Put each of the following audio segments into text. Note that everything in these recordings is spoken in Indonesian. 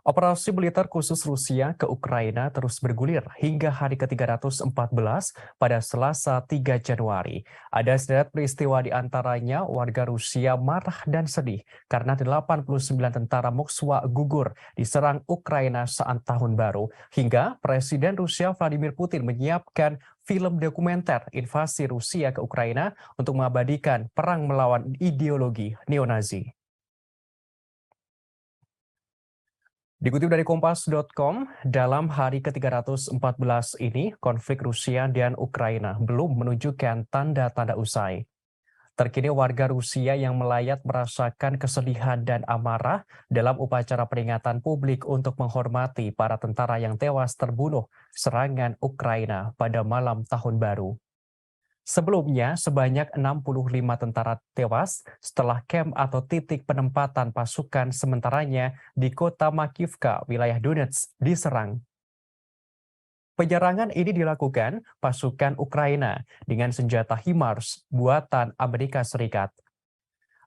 Operasi militer khusus Rusia ke Ukraina terus bergulir hingga hari ke-314 pada Selasa 3 Januari. Ada sederet peristiwa di antaranya warga Rusia marah dan sedih karena 89 tentara Moskwa gugur diserang Ukraina saat tahun baru. Hingga Presiden Rusia Vladimir Putin menyiapkan film dokumenter invasi Rusia ke Ukraina untuk mengabadikan perang melawan ideologi neo-Nazi. Dikutip dari Kompas.com, dalam hari ke-314 ini, konflik Rusia dan Ukraina belum menunjukkan tanda-tanda usai. Terkini warga Rusia yang melayat merasakan kesedihan dan amarah dalam upacara peringatan publik untuk menghormati para tentara yang tewas terbunuh serangan Ukraina pada malam tahun baru. Sebelumnya, sebanyak 65 tentara tewas setelah kamp atau titik penempatan pasukan sementaranya di kota Makivka, wilayah Donetsk, diserang. Penyerangan ini dilakukan pasukan Ukraina dengan senjata HIMARS buatan Amerika Serikat.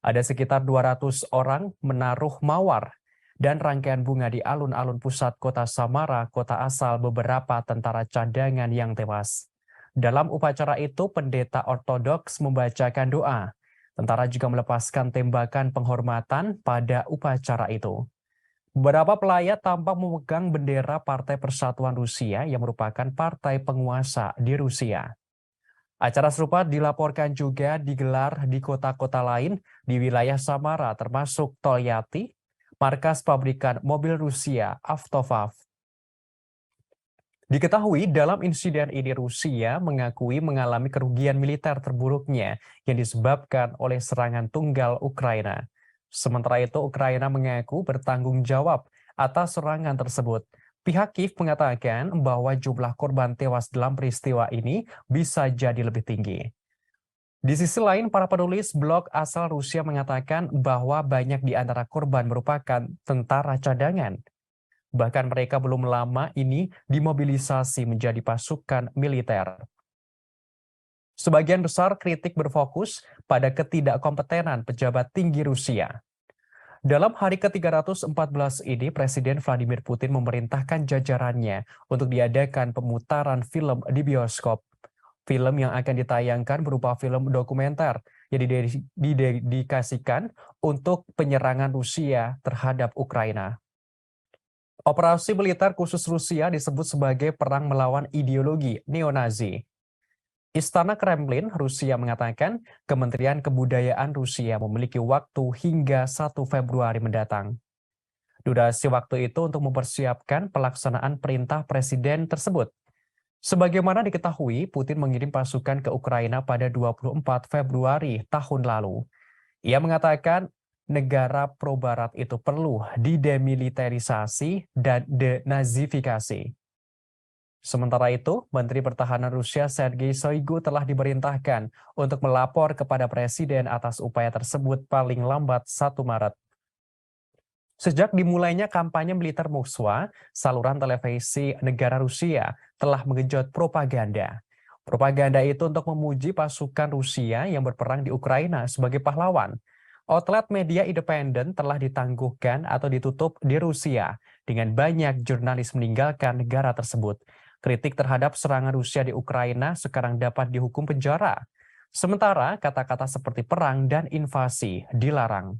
Ada sekitar 200 orang menaruh mawar dan rangkaian bunga di alun-alun pusat kota Samara, kota asal beberapa tentara cadangan yang tewas. Dalam upacara itu, pendeta ortodoks membacakan doa. Tentara juga melepaskan tembakan penghormatan pada upacara itu. Beberapa pelayat tampak memegang bendera Partai Persatuan Rusia yang merupakan partai penguasa di Rusia. Acara serupa dilaporkan juga digelar di kota-kota lain di wilayah Samara termasuk Tolyatti, markas pabrikan mobil Rusia Avtovav. Diketahui dalam insiden ini Rusia mengakui mengalami kerugian militer terburuknya yang disebabkan oleh serangan tunggal Ukraina. Sementara itu Ukraina mengaku bertanggung jawab atas serangan tersebut. Pihak Kiev mengatakan bahwa jumlah korban tewas dalam peristiwa ini bisa jadi lebih tinggi. Di sisi lain, para penulis blog asal Rusia mengatakan bahwa banyak di antara korban merupakan tentara cadangan. Bahkan mereka belum lama ini dimobilisasi menjadi pasukan militer. Sebagian besar kritik berfokus pada ketidakkompetenan pejabat tinggi Rusia. Dalam hari ke-314 ini, Presiden Vladimir Putin memerintahkan jajarannya untuk diadakan pemutaran film di bioskop. Film yang akan ditayangkan berupa film dokumenter yang didedikasikan untuk penyerangan Rusia terhadap Ukraina. Operasi militer khusus Rusia disebut sebagai perang melawan ideologi neo-Nazi. Istana Kremlin, Rusia mengatakan Kementerian Kebudayaan Rusia memiliki waktu hingga 1 Februari mendatang. Durasi waktu itu untuk mempersiapkan pelaksanaan perintah presiden tersebut. Sebagaimana diketahui, Putin mengirim pasukan ke Ukraina pada 24 Februari tahun lalu. Ia mengatakan negara pro-barat itu perlu didemilitarisasi dan denazifikasi. Sementara itu, Menteri Pertahanan Rusia Sergei Shoigu telah diperintahkan untuk melapor kepada Presiden atas upaya tersebut paling lambat 1 Maret. Sejak dimulainya kampanye militer Moskwa, saluran televisi negara Rusia telah menggenjot propaganda. Propaganda itu untuk memuji pasukan Rusia yang berperang di Ukraina sebagai pahlawan. Outlet media independen telah ditangguhkan atau ditutup di Rusia dengan banyak jurnalis meninggalkan negara tersebut. Kritik terhadap serangan Rusia di Ukraina sekarang dapat dihukum penjara. Sementara kata-kata seperti perang dan invasi dilarang.